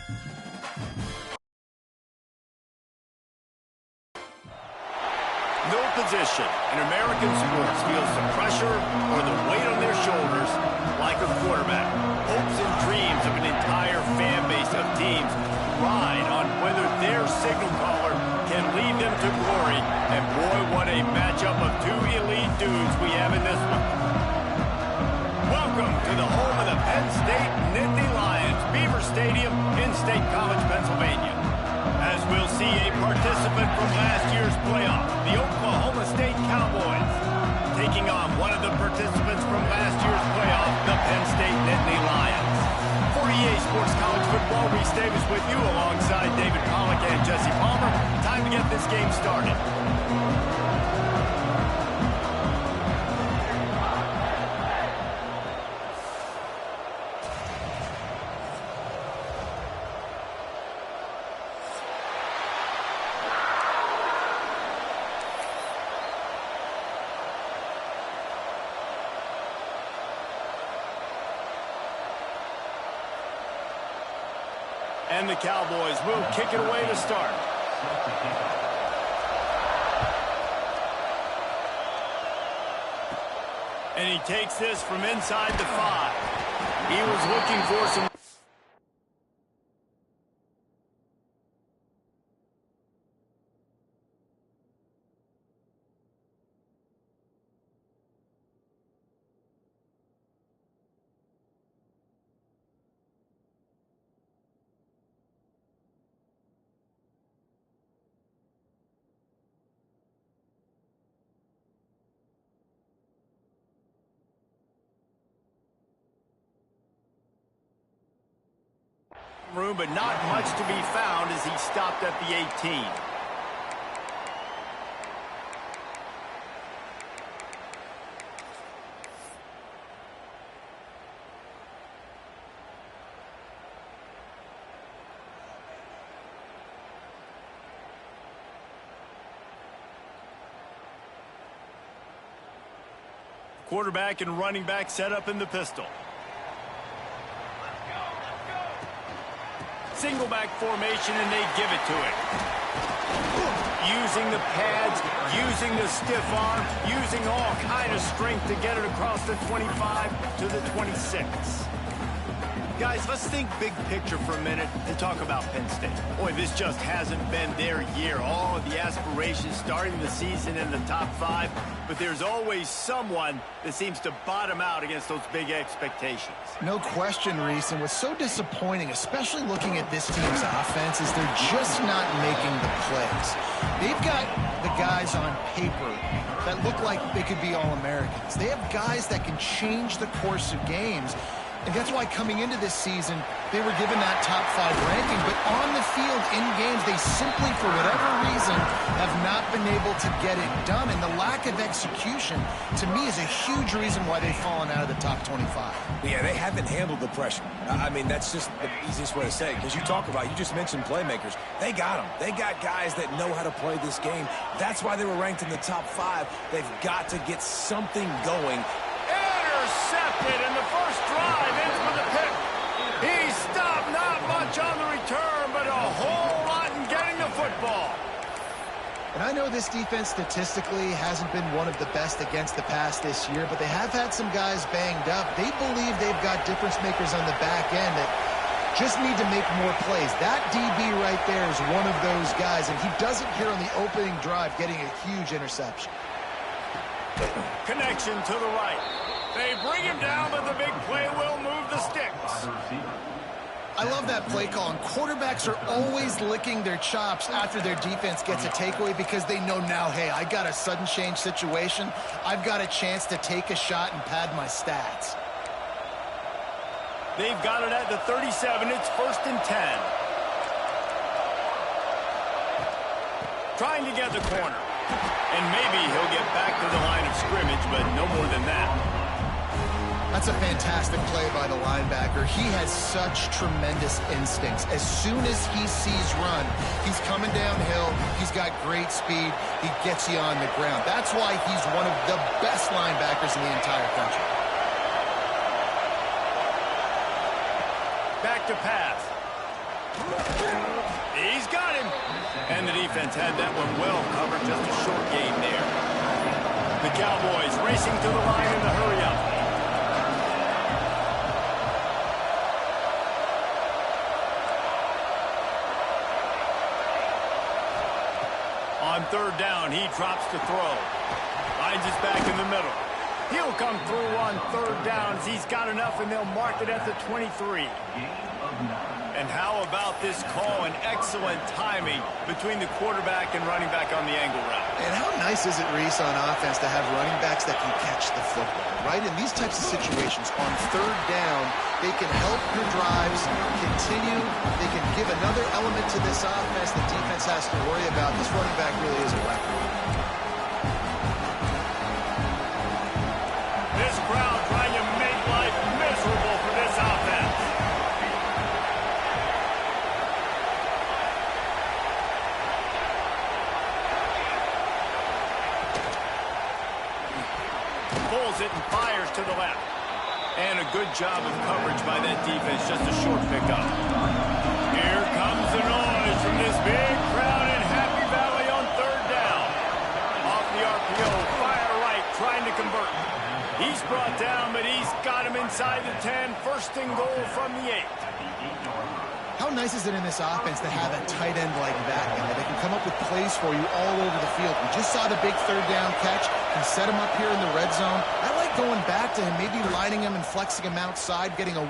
No position in American sports feels the pressure or the weight on their shoulders like a quarterback. Hopes and dreams of an entire fan base of teams ride on whether their signal caller can lead them to glory. And boy, what a matchup of two elite dudes we have in this one. Welcome to the home of the Penn State Nittany Lions, Beaver Stadium in State College, Pennsylvania. As we'll see a participant from last year's playoff, the Oklahoma State Cowboys, taking on one of the participants from last year's playoff, the Penn State Nittany Lions. For EA Sports College Football, Reese Davis with you alongside David Pollack and Jesse Palmer. Time to get this game started. And the Cowboys will kick it away to start. And he takes this from inside the 5. He was looking for some... room, but not much to be found as he stopped at the 18. Quarterback and running back set up in the pistol. Single back formation, and they give it to it. Using the pads, using the stiff arm, using all kind of strength to get it across the 25 to the 26. Guys, let's think big picture for a minute and talk about Penn State. Boy, this just hasn't been their year. All of the aspirations starting the season in the top 5, but there's always someone that seems to bottom out against those big expectations. No question, Reese, and what's so disappointing, especially looking at this team's offense, is they're just not making the plays. They've got the guys on paper that look like they could be All-Americans. They have guys that can change the course of games. And that's why coming into this season, they were given that top 5 ranking. But on the field, in games, they simply, for whatever reason, have not been able to get it done. And the lack of execution, to me, is a huge reason why they've fallen out of the top 25. Yeah, they haven't handled the pressure. I mean, that's just the easiest way to say it. Because you just mentioned playmakers. They got them. They got guys that know how to play this game. That's why they were ranked in the top 5. They've got to get something going. Intercepted in the first drive, ends with a pick. He stopped, not much on the return, but a whole lot in getting the football. And I know this defense statistically hasn't been one of the best against the pass this year, but they have had some guys banged up. They believe they've got difference makers on the back end that just need to make more plays. That DB right there is one of those guys, and he does it here on the opening drive, getting a huge interception. Connection to the right. They bring him down, but the big play will move the sticks. I love that play call, and quarterbacks are always licking their chops after their defense gets a takeaway because they know now, hey, I got a sudden change situation. I've got a chance to take a shot and pad my stats. They've got it at the 37. It's 1st and 10. Trying to get the corner. And maybe he'll get back to the line of scrimmage, but no more than that. That's a fantastic play by the linebacker. He has such tremendous instincts. As soon as he sees run, he's coming downhill. He's got great speed. He gets you on the ground. That's why he's one of the best linebackers in the entire country. Back to pass. He's got him. And the defense had that one well covered. Just a short gain there. The Cowboys racing to the line in the hurry-up. On third down, he drops to throw. Finds his back in the middle. He'll come through on third downs. He's got enough, and they'll mark it at the 23. And how about this call and excellent timing between the quarterback and running back on the angle route. And how nice is it, Reese, on offense to have running backs that can catch the football, right? In these types of situations, on third down, they can help your drives continue. They can give another element to this offense the defense has to worry about. This running back really is a weapon. This crowd trying to make life miserable for this offense. Pulls it and fires to the left. And a good job of coverage by that defense. Just a short pickup. Here comes the noise from this big crowd in Happy Valley on third down. Off the RPO, fire right, trying to convert. He's brought down, but he's got him inside the 10. First and goal from the 8. How nice is it in this offense to have a tight end like that, guy? They can come up with plays for you all over the field. We just saw the big third down catch. He set him up here in the red zone. I like going back to him, maybe lining him and flexing him outside, getting a...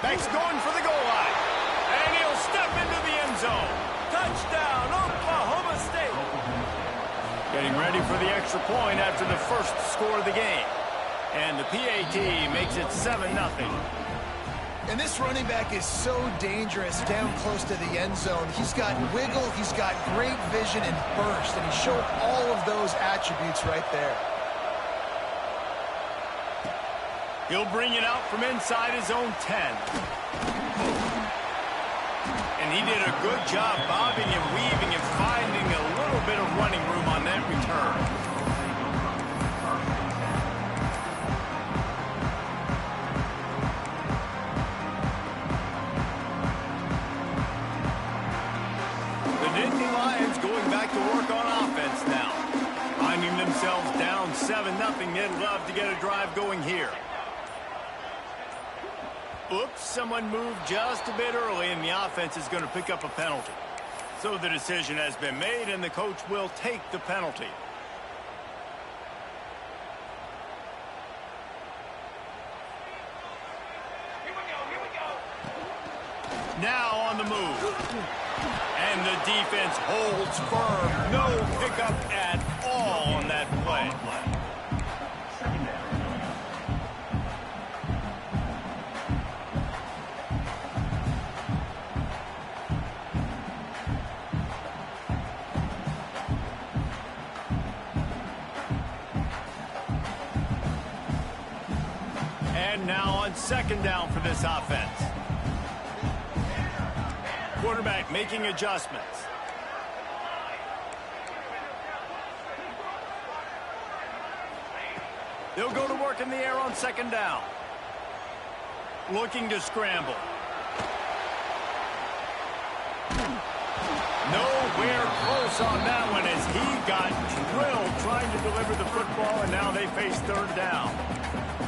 Banks going for the goal line. And he'll step into the end zone. Touchdown, Oklahoma State. Getting ready for the extra point after the first score of the game. And the PAT makes it 7-0. And this running back is so dangerous down close to the end zone. He's got wiggle, he's got great vision and burst, and he showed all of those attributes right there. He'll bring it out from inside his own 10. And he did a good job bobbing and weaving and finding a little bit of running room on that return. To work on offense now. Finding themselves down 7-0. They'd love to get a drive going here. Oops, someone moved just a bit early, and the offense is going to pick up a penalty. So the decision has been made, and the coach will take the penalty. Now on the move. And the defense holds firm. No pickup at all on that play. And now on second down for this offense. Quarterback making adjustments. They'll go to work in the air on second down. Looking to scramble. Nowhere close on that one as he got drilled trying to deliver the football, and now they face third down.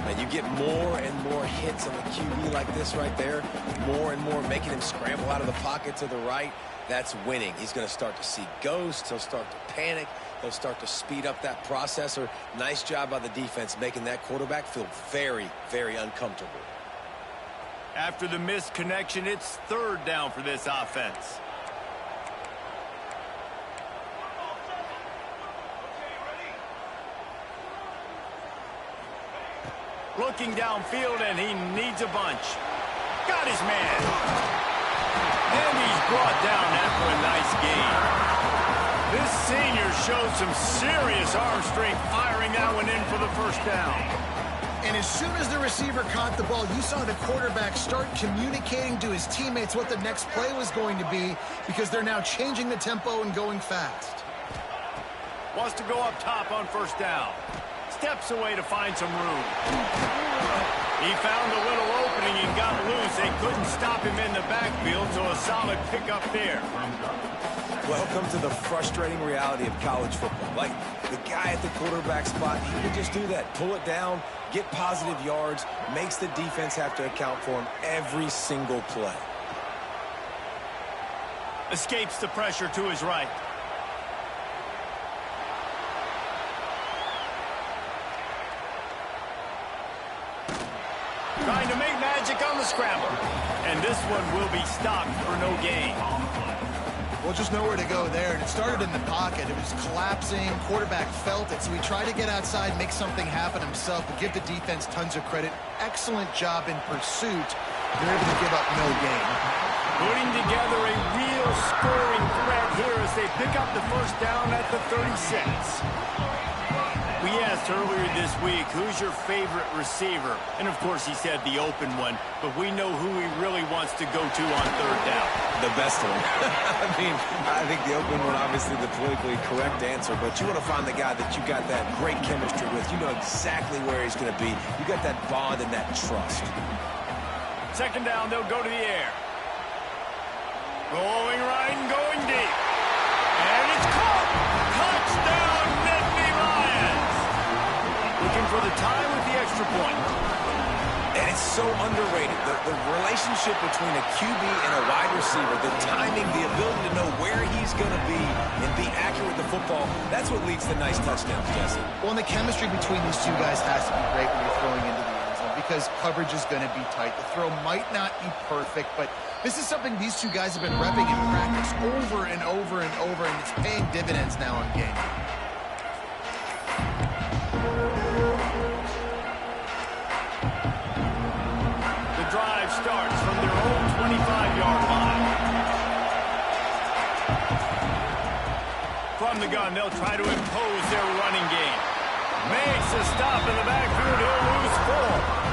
And you get more and more hits on the QB like this right there. More and more making him scramble out of the pocket to the right. That's winning. He's going to start to see ghosts. He'll start to panic. He'll start to speed up that processor. Nice job by the defense making that quarterback feel very, very uncomfortable. After the missed connection, it's third down for this offense. Looking downfield, and he needs a bunch. Got his man. And he's brought down after a nice gain. This senior showed some serious arm strength firing that one in for the first down. And as soon as the receiver caught the ball, you saw the quarterback start communicating to his teammates what the next play was going to be, because they're now changing the tempo and going fast. Wants to go up top on first down. Steps away to find some room. He found a little opening and got loose. They couldn't stop him in the backfield, so a solid pickup there. Welcome to the frustrating reality of college football. Like, the guy at the quarterback spot, he can just do that. Pull it down, get positive yards, makes the defense have to account for him every single play. Escapes the pressure to his right. Trying to make magic on the scramble. And this one will be stopped for no gain. Well, just nowhere to go there. And it started in the pocket. It was collapsing. Quarterback felt it. So he tried to get outside, make something happen himself, but give the defense tons of credit. Excellent job in pursuit. They're able to give up no gain. Putting together a real scoring threat here as they pick up the first down at the 36. We asked earlier this week, who's your favorite receiver? And, of course, he said the open one, but we know who he really wants to go to on third down. The best one. I think the open one, obviously the politically correct answer, but you want to find the guy that you got that great chemistry with. You know exactly where he's going to be. You got that bond and that trust. Second down, they'll go to the air. Going right and going deep. And it's caught. Touchdown, Nittany Lions. Looking for the tie with the extra point. And it's so underrated. The relationship between a QB and a wide receiver, the timing, the ability to know where he's going to be and be accurate with the football, that's what leads to nice touchdowns, Jesse. Well, and the chemistry between these two guys has to be great when you're throwing into the end zone because coverage is going to be tight. The throw might not be perfect, but this is something these two guys have been repping in practice over and over and over, and it's paying dividends now in game. The drive starts from their own 25-yard line. From the gun, they'll try to impose their running game. Makes a stop in the backfield. He'll lose 4.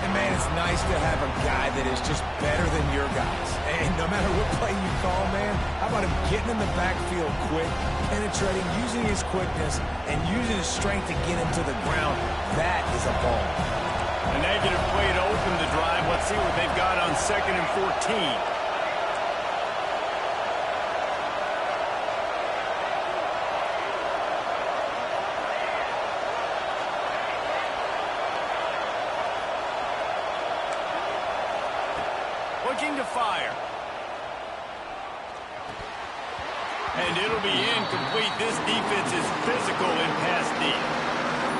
And, man, it's nice to have a guy that is just better than your guys. And no matter what play you call, man, how about him getting in the backfield quick, penetrating, using his quickness, and using his strength to get him to the ground. That is a ball. A negative play to open the drive. Let's see what they've got on 2nd and 14. Looking to fire. And it'll be incomplete. This defense is physical in pass deep.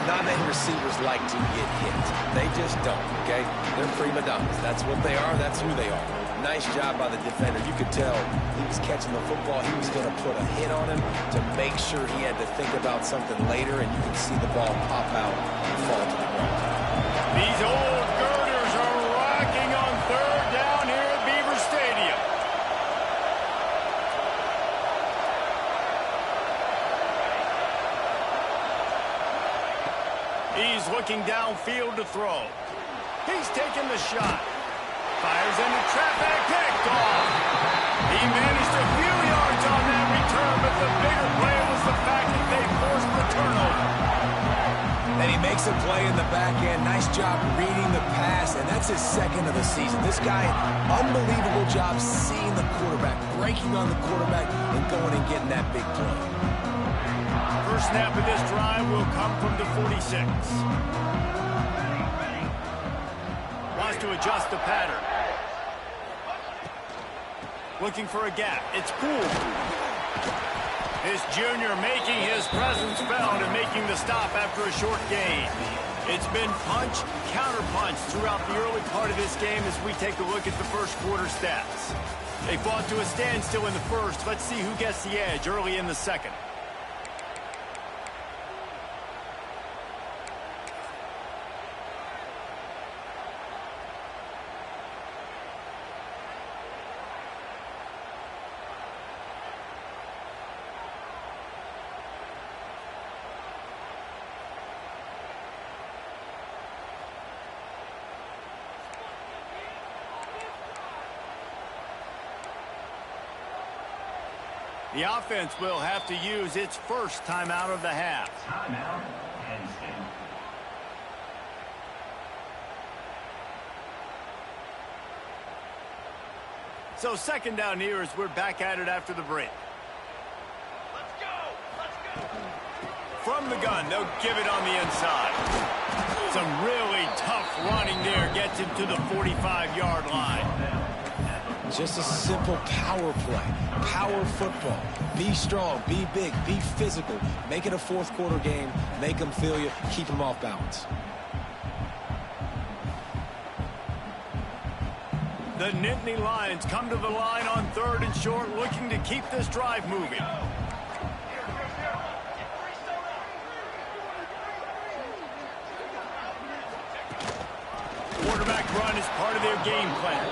Not many receivers like to get hit. They just don't, okay? They're prima donnas. That's what they are. That's who they are. Nice job by the defender. You could tell he was catching the football. He was going to put a hit on him to make sure he had to think about something later, and you can see the ball pop out and fall to the ground. These old girders are rocking on third down here at Beaver Stadium. He's looking downfield to throw. He's taking the shot. Fires into traffic, picked off. He managed a few yards on that return, but the bigger play was the fact that they forced the turnover. And he makes a play in the back end. Nice job reading the pass, and that's his 2nd of the season. This guy, unbelievable job seeing the quarterback, breaking on the quarterback, and going and getting that big play. First snap of this drive will come from the 46. Wants to adjust the pattern. Looking for a gap. It's Poole. This junior making his presence felt and making the stop after a short gain. It's been punch, counter-punch throughout the early part of this game as we take a look at the first quarter stats. They fought to a standstill in the first. Let's see who gets the edge early in the second. The offense will have to use its first timeout of the half. Timeout, Penn State. So second down here as we're back at it after the break. From the gun, they'll give it on the inside. Some really tough running there gets him to the 45-yard line. Just a simple power play. Power football. Be strong, be big, be physical. Make it a fourth quarter game. Make them feel you. Keep them off balance. The Nittany Lions come to the line on 3rd and short, looking to keep this drive moving. Quarterback run is part of their game plan.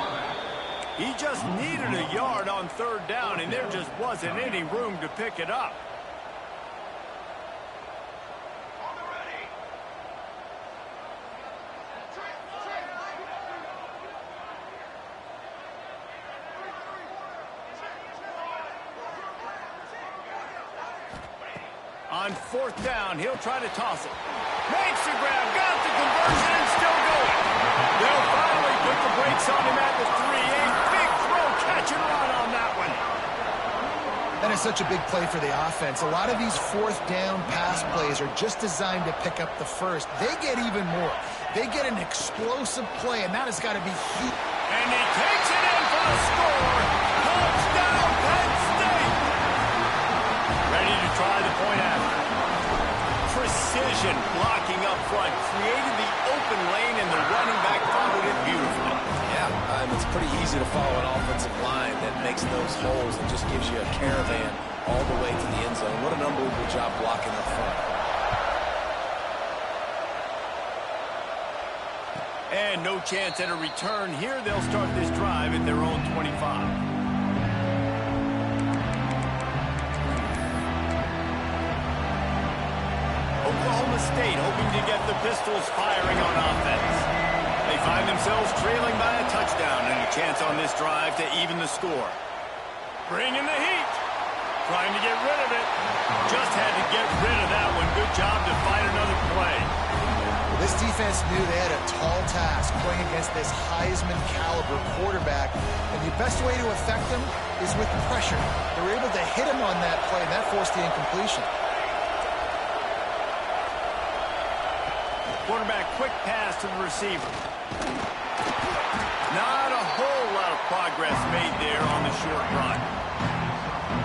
He just needed a yard on 3rd down, and there just wasn't any room to pick it up. On 4th down, he'll try to toss it. Makes the grab, got the conversion, and still going. They'll finally put the brakes on him at the 3-8. Big throw, catch and run on that one. That is such a big play for the offense. A lot of these 4th down pass plays are just designed to pick up the first. They get even more. They get an explosive play, and that has got to be huge. And he takes it in for the score. Touchdown, Penn State. Ready to try the point after. Precision blocking up front, created the open lane, and the running back followed it beautifully. Yeah, it's pretty easy to follow an offensive line that makes those holes and just gives you a caravan all the way to the end zone. What an unbelievable job blocking up front. And no chance at a return here. They'll start this drive at their own 25. Oklahoma State hoping to get the Pistols firing on offense. They find themselves trailing by a touchdown and a chance on this drive to even the score. Bringing the heat. Trying to get rid of it. Just had to get rid of that one. Good job to find another play. This defense knew they had a tall task playing against this Heisman-caliber quarterback, and the best way to affect him is with pressure. They were able to hit him on that play, and that forced the incompletion. Quarterback quick pass to the receiver. Not a whole lot of progress made there on the short run.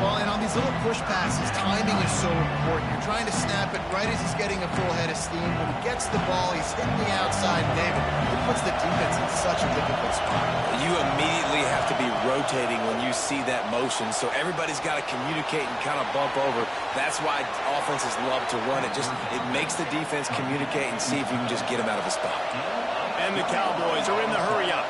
Well, and on these little push passes, timing is so important. You're trying to snap it right as he's getting a full head of steam. When he gets the ball, he's hitting the outside, David. It puts the defense in such a difficult spot. You immediately have to be rotating when you see that motion, so everybody's got to communicate and kind of bump over. That's why offenses love to run it. It makes the defense communicate and see if you can just get him out of a spot. And the Cowboys are in the hurry up.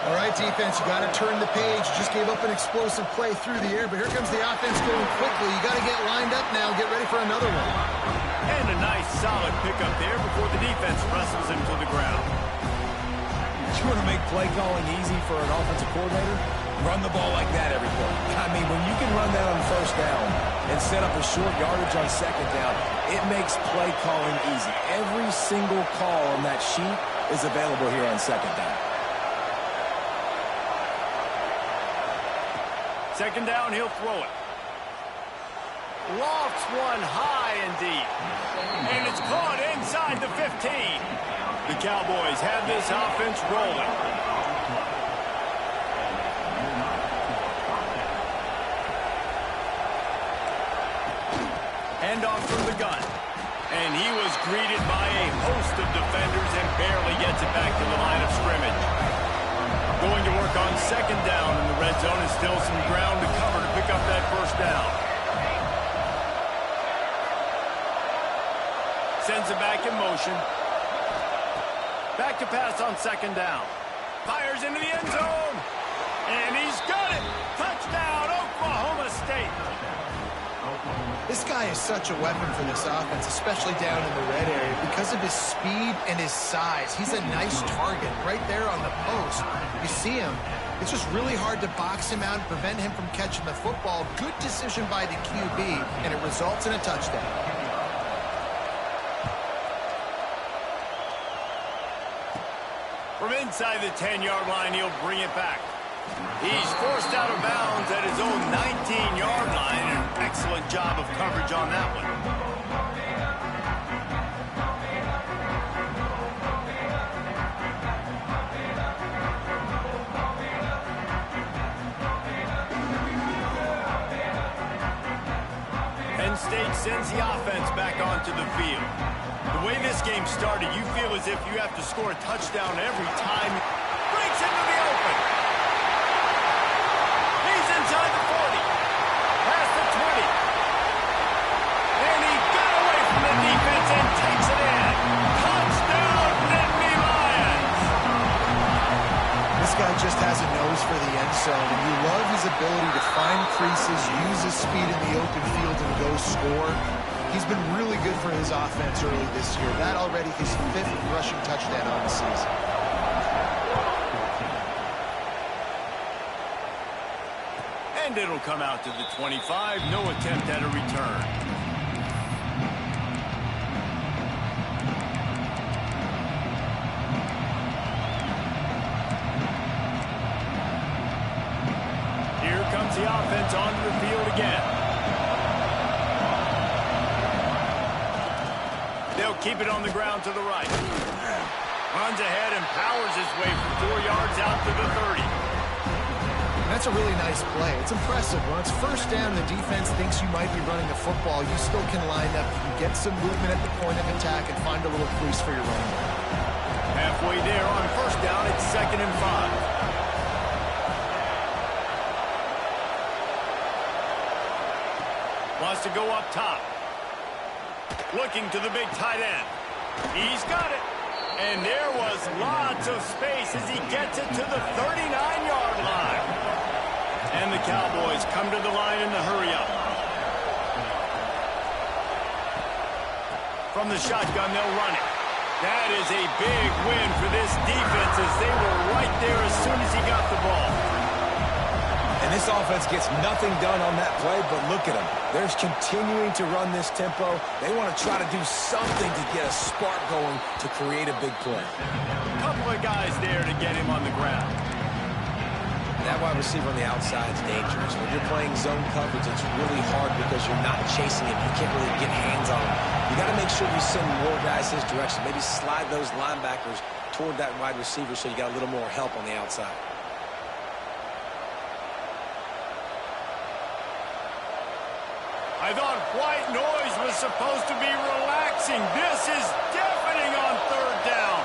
All right, defense, you got to turn the page. You just gave up an explosive play through the air, but here comes the offense going quickly. You got to get lined up now. Get ready for another one. And a nice, solid pickup there before the defense wrestles him to the ground. You want to make play calling easy for an offensive coordinator? Run the ball like that every play. I mean, when you can run that on 1st down and set up a short yardage on 2nd down, it makes play calling easy. Every single call on that sheet is available here on 2nd down. 2nd down, he'll throw it. Lofts one high and deep. And it's caught inside the 15. The Cowboys have this offense rolling. Handoff from the gun. And he was greeted by a host of defenders and barely gets it back to the line of scrimmage. Going to work on 2nd down in the red zone, and still some ground to cover to pick up that 1st down. Sends it back in motion. Back to pass on 2nd down. Fires into the end zone. And he's got it. Touchdown, Oklahoma State. This guy is such a weapon for this offense, especially down in the red area. Because of his speed and his size, he's a nice target right there on the post. You see him. It's just really hard to box him out and prevent him from catching the football. Good decision by the QB, and it results in a touchdown. From inside the 10-yard line, he'll bring it back. He's forced out of bounds at his own 19-yard line. An excellent job of coverage on that one. Penn State sends the offense back onto the field. The way this game started, you feel as if you have to score a touchdown every time. Breaks into the open. He's inside the 40. Past the 20. And he got away from the defense and takes it in. Touchdown, Nittany Lions. This guy just has a nose for the end zone, and you love his ability to find creases, use his speed in the open field, and go score. He's been really good for his offense early this year. That already his 5th rushing touchdown on the season. And it'll come out to the 25. No attempt at a return. Here comes the offense onto the field again. They'll keep it on the ground to the right. Runs ahead and powers his way for 4 yards out to the 30. That's a really nice play. It's impressive. When it's first down, the defense thinks you might be running the football. You still can line up. You can get some movement at the point of attack and find a little crease for your running back. Halfway there on first down, it's 2nd and 5. Wants to go up top. Looking to the big tight end. He's got it. And there was lots of space as he gets it to the 39-yard line. And the Cowboys come to the line in the hurry-up. From the shotgun, they'll run it. That is a big win for this defense as they were right there as soon as he got the ball. And this offense gets nothing done on that play, but look at them. They're continuing to run this tempo. They want to try to do something to get a spark going to create a big play. A couple of guys there to get him on the ground. That wide receiver on the outside is dangerous. When you're playing zone coverage, it's really hard because you're not chasing him. You can't really get hands on him. You got to make sure you send more guys his direction. Maybe slide those linebackers toward that wide receiver so you got a little more help on the outside. I thought white noise was supposed to be relaxing. This is deafening on 3rd down.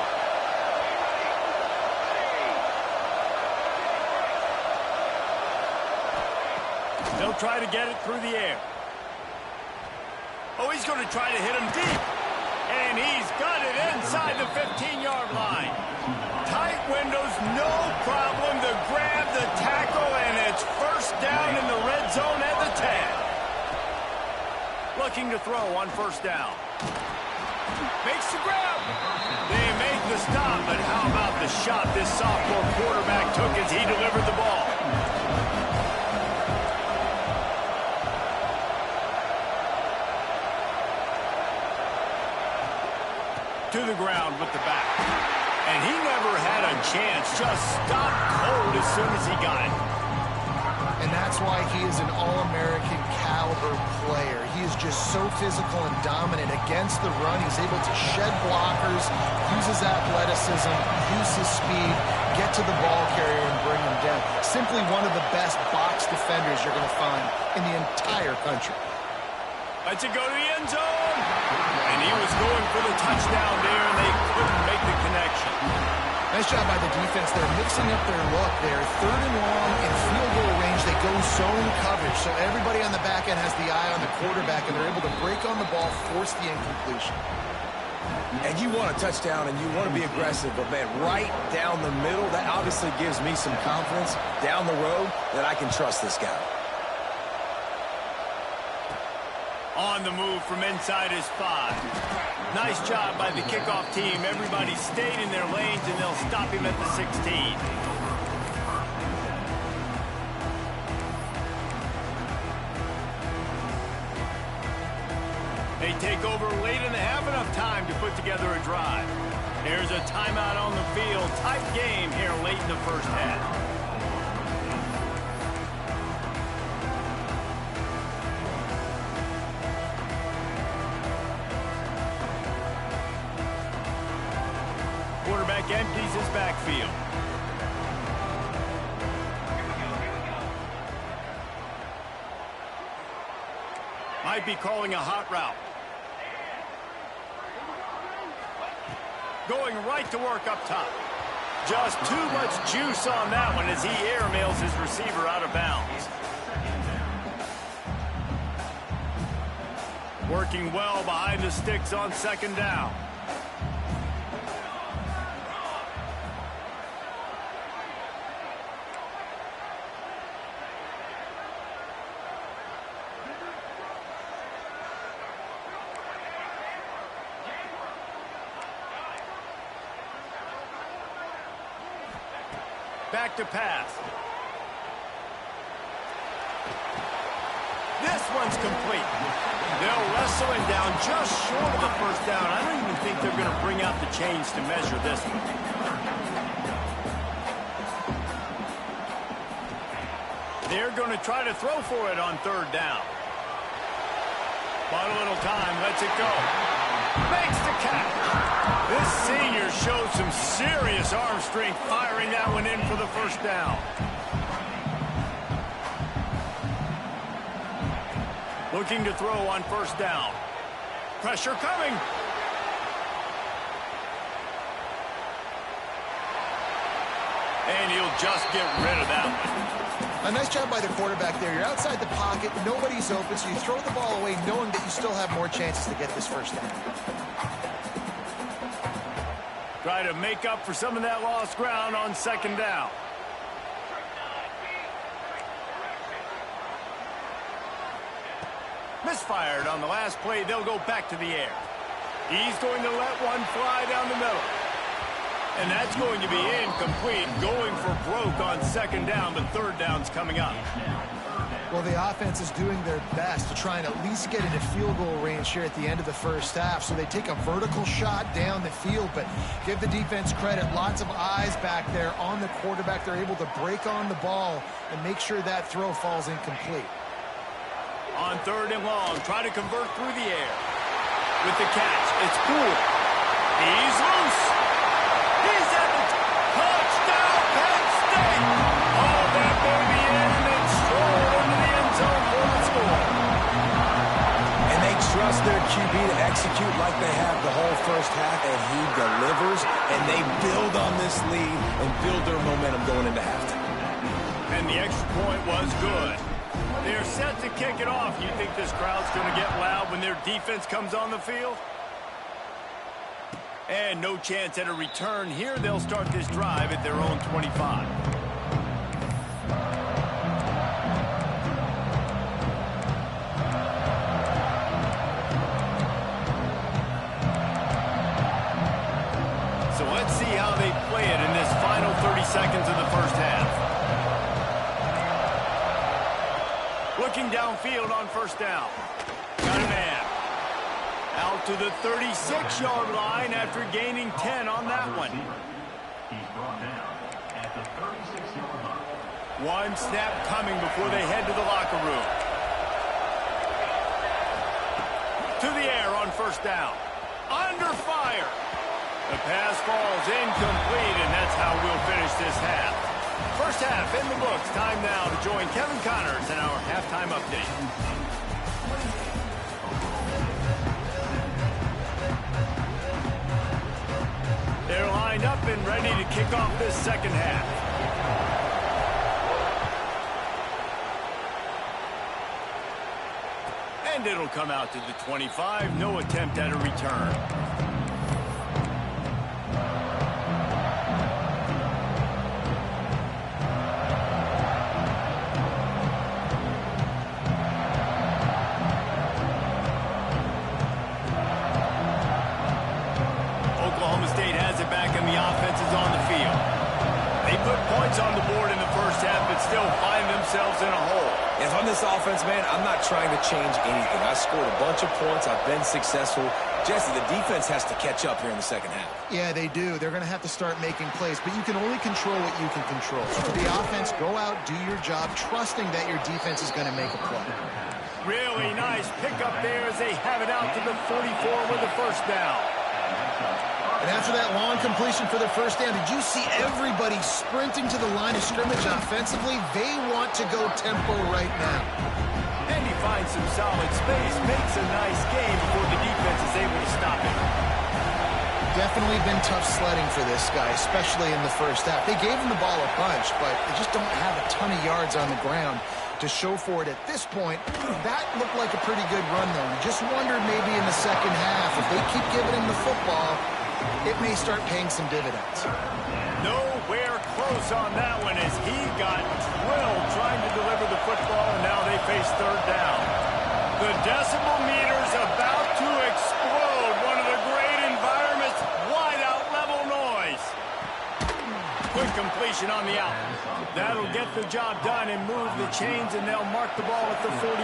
They'll try to get it through the air. Oh, he's going to try to hit him deep. And he's got it inside the 15-yard line. Tight windows, no problem to grab the tackle, and it's first down in the red zone at the 10. Looking to throw on first down. Makes the grab. They make the stop, but how about the shot this sophomore quarterback took as he delivered the ball? To the ground with the back. And he never had a chance. Just stopped cold as soon as he got it. And that's why he is an All-American caliber player. He is just so physical and dominant against the run. He's able to shed blockers, use his athleticism, use his speed, get to the ball carrier and bring him down. Simply one of the best box defenders you're going to find in the entire country. Let's it go to the end zone. And he was going for the touchdown there, and they couldn't make the connection. Nice job by the defense. They're mixing up their look. They're 3rd and long in field goal range. They go zone coverage, so everybody on the back end has the eye on the quarterback, and they're able to break on the ball, force the incompletion. And you want a touchdown, and you want to be aggressive, but, man, right down the middle, that obviously gives me some confidence down the road that I can trust this guy. On the move from inside his 5. Nice job by the kickoff team. Everybody stayed in their lanes, and they'll stop him at the 16. They take over late in the half, enough time to put together a drive. There's a timeout on the field. Tight game here late in the first half. empties his backfield. Might be calling a hot route. Going right to work up top. Just too much juice on that one as he airmails his receiver out of bounds. Working well behind the sticks on second down. Back to pass. This one's complete. They'll wrestle him down just short of the first down. I don't even think they're going to bring out the chains to measure this one. They're going to try to throw for it on third down. But a little time, lets it go. Makes the catch. This senior showed some serious arm strength firing that one in for the first down. Looking to throw on first down. Pressure coming. And he'll just get rid of that one. A nice job by the quarterback there. You're outside the pocket, nobody's open, so you throw the ball away knowing that you still have more chances to get this first down. Try to make up for some of that lost ground on second down. Misfired on the last play. They'll go back to the air. He's going to let one fly down the middle. And that's going to be incomplete, going for broke on second down, but third down's coming up. Well, the offense is doing their best to try and at least get into field goal range here at the end of the first half. So they take a vertical shot down the field, but give the defense credit. Lots of eyes back there on the quarterback. They're able to break on the ball and make sure that throw falls incomplete. On third and long, try to convert through the air. With the catch, it's cool. He's loose. He's at the touchdown, Penn State. Oh, that baby in and stroll into the end zone for the score. And they trust their QB to execute like they have the whole first half, and he delivers, and they build on this lead and build their momentum going into halftime. And the extra point was good. They're set to kick it off. You think this crowd's going to get loud when their defense comes on the field? And no chance at a return here. They'll start this drive at their own 25. So let's see how they play it in this final 30 seconds of the first half. Looking downfield on first down. Got a man. Out to the 36-yard line after gaining 10 on that one. He's brought down at the 36-yard line. One snap coming before they head to the locker room. To the air on first down. Under fire. The pass falls incomplete, and that's how we'll finish this half. First half in the books. Time now to join Kevin Connors in our halftime update. They're lined up and ready to kick off this second half. And it'll come out to the 25. No attempt at a return. On the board in the first half, but still find themselves in a hole. If I'm this offense, man, I'm not trying to change anything. I scored a bunch of points. I've been successful. Jesse, the defense has to catch up here in the second half. Yeah, they do. They're going to have to start making plays, but you can only control what you can control. So for the offense, go out, do your job, trusting that your defense is going to make a play. Really nice pickup there as they have it out to the 44 with the first down. And after that long completion for the first down, did you see everybody sprinting to the line of scrimmage offensively? They want to go tempo right now. And he finds some solid space, makes a nice game before the defense is able to stop him. Definitely been tough sledding for this guy, especially in the first half. They gave him the ball a bunch, but they just don't have a ton of yards on the ground to show for it at this point. That looked like a pretty good run, though. You just wondered maybe in the second half, if they keep giving him the football, it may start paying some dividends. Nowhere close on that one as he got drilled trying to deliver the football, and now they face third down. The decibel meter's about to explode. One of the great environments, wide out level noise. Quick completion on the out. That'll get the job done and move the chains, and they'll mark the ball at the 45.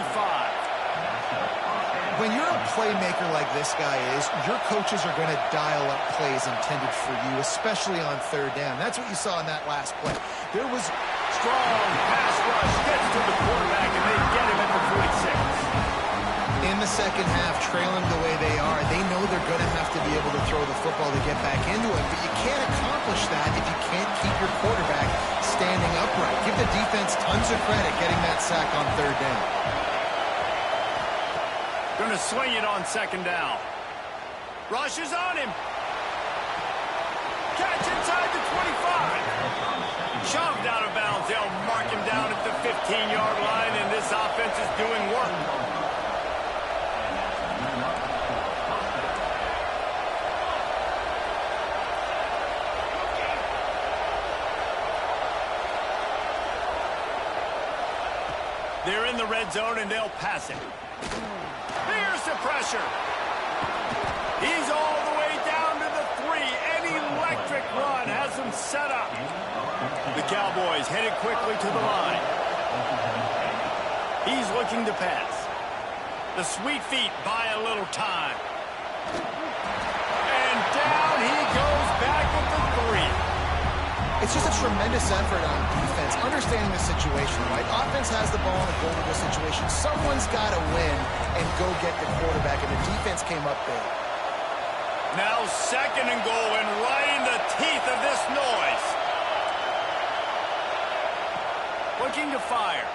When you're a playmaker like this guy is, your coaches are going to dial up plays intended for you, especially on third down. That's what you saw in that last play. There was strong pass rush, gets to the quarterback, and they get him at the 46. In the second half, trailing the way they are, they know they're going to have to be able to throw the football to get back into it, but you can't accomplish that if you can't keep your quarterback standing upright. Give the defense tons of credit getting that sack on third down. Going to swing it on second down. Rush is on him. Catch inside the 25. Shoved out of bounds. They'll mark him down at the 15-yard line, and this offense is doing work. They're in the red zone, and they'll pass it. Here's the pressure. He's all the way down to the 3. An electric run has him set up. The Cowboys headed quickly to the line. He's looking to pass. The sweet feet buy a little time. And down he goes back at the 3. It's just a tremendous effort on defense, understanding the situation, right? Offense has the ball in a goal-to-goal situation. Someone's got to win and go get the quarterback, and the defense came up big. Now second and goal, and right in the teeth of this noise. Looking to fire.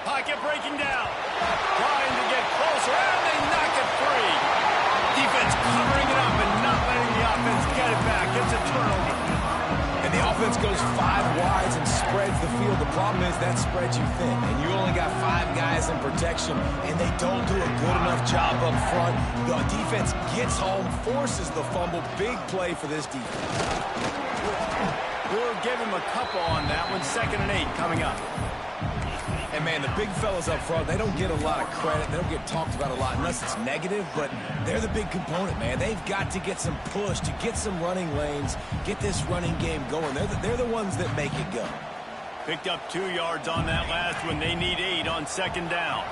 Pocket breaking down. Trying to get closer, and they knock it free. Defense covering it up and not letting the offense get it back. It's a turnover. And the offense goes 5 wides and spreads the field. The problem is that spreads you thin, and you only got 5 guys in protection, and they don't do a good enough job up front. The defense gets home, forces the fumble. Big play for this defense. We'll give him a couple on that one. 2nd and 8 coming up. And, man, the big fellas up front, they don't get a lot of credit. They don't get talked about a lot unless it's negative, but they're the big component, man. They've got to get some push, to get some running lanes, get this running game going. They're the ones that make it go. Picked up 2 yards on that last one. They need 8 on second down.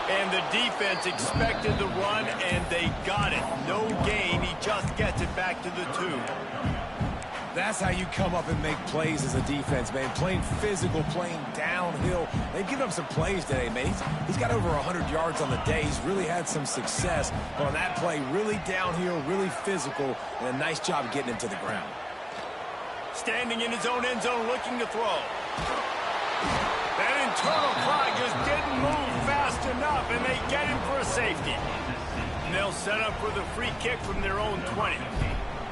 And the defense expected the run, and they got it. No gain. He just gets it back to the 2. That's how you come up and make plays as a defense, man. Playing physical, playing downhill. They've given up some plays today, man. He's got over 100 yards on the day. He's really had some success. But on that play, really downhill, really physical, and a nice job getting him to the ground. Standing in his own end zone, looking to throw. That internal clock just didn't move fast enough, and they get him for a safety. And they'll set up for the free kick from their own 20.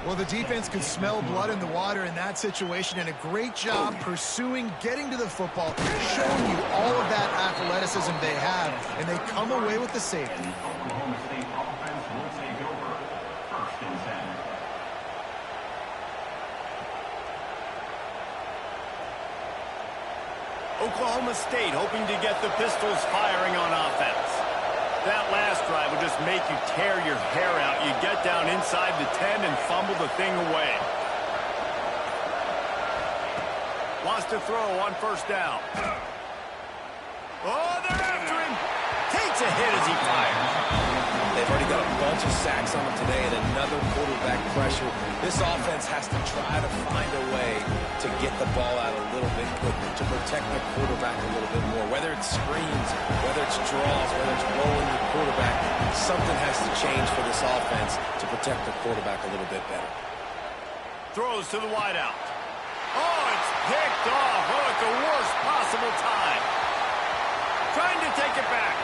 Well, the defense could smell blood in the water in that situation, and a great job pursuing, getting to the football, showing you all of that athleticism they have, and they come away with the safety. Oklahoma State offense will take over 1st and 10. Oklahoma State hoping to get the Pistols firing on offense. That last drive will just make you tear your hair out. You get down inside the 10 and fumble the thing away. Wants to throw on 1st down. Oh, they're after him. Takes a hit as he fires. They've already got a bunch of sacks on them today and another quarterback pressure. This offense has to try to find a way to get the ball out a little bit quicker, to protect the quarterback a little bit more. Whether it's screens, whether it's draws, whether it's rolling your quarterback, something has to change for this offense to protect the quarterback a little bit better. Throws to the wideout. Oh, it's picked off. Oh, at the worst possible time. Trying to take it back.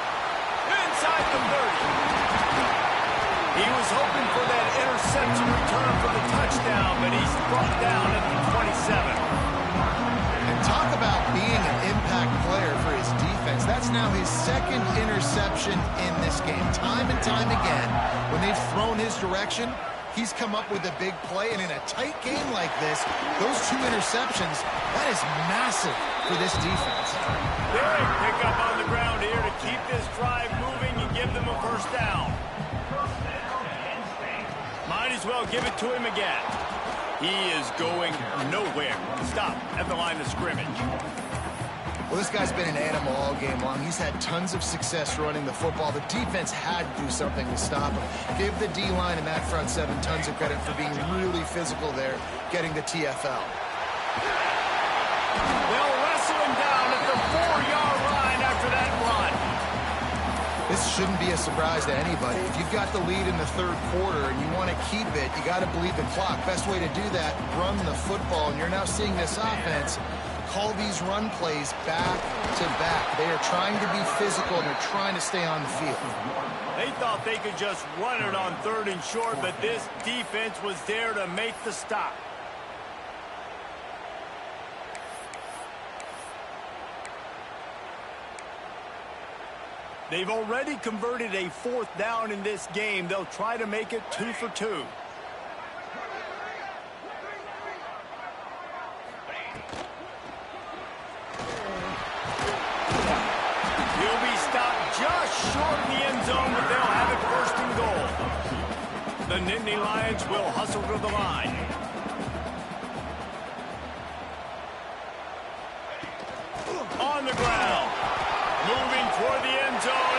Inside the 30. He was hoping for that interception return for the touchdown, but he's brought down at the 27. And talk about being an impact player for his defense. That's now his second interception in this game. Time and time again, when they've thrown his direction, he's come up with a big play. And in a tight game like this, those 2 interceptions, that is massive for this defense. Big pickup on the ground here to keep this drive moving and give them a first down. Might as well give it to him again. He is going nowhere. Stop at the line of scrimmage. Well, this guy's been an animal all game long. He's had tons of success running the football. The defense had to do something to stop him. Give the D-line and that front 7 tons of credit for being really physical there, getting the TFL. They'll wrestle him down at the 4-yard line after that run. This shouldn't be a surprise to anybody. If you've got the lead in the 3rd quarter and you want to keep it, you got to believe the clock. Best way to do that, run the football. And you're now seeing this offense call these run plays back to back. They are trying to be physical, and they're trying to stay on the field. They thought they could just run it on 3rd and short, but this defense was there to make the stop. They've already converted a 4th down in this game. They'll try to make it 2 for 2. He'll be stopped just short of the end zone, but they'll have it 1st and goal. The Nittany Lions will hustle to the line. On the ground. Moving toward the end zone,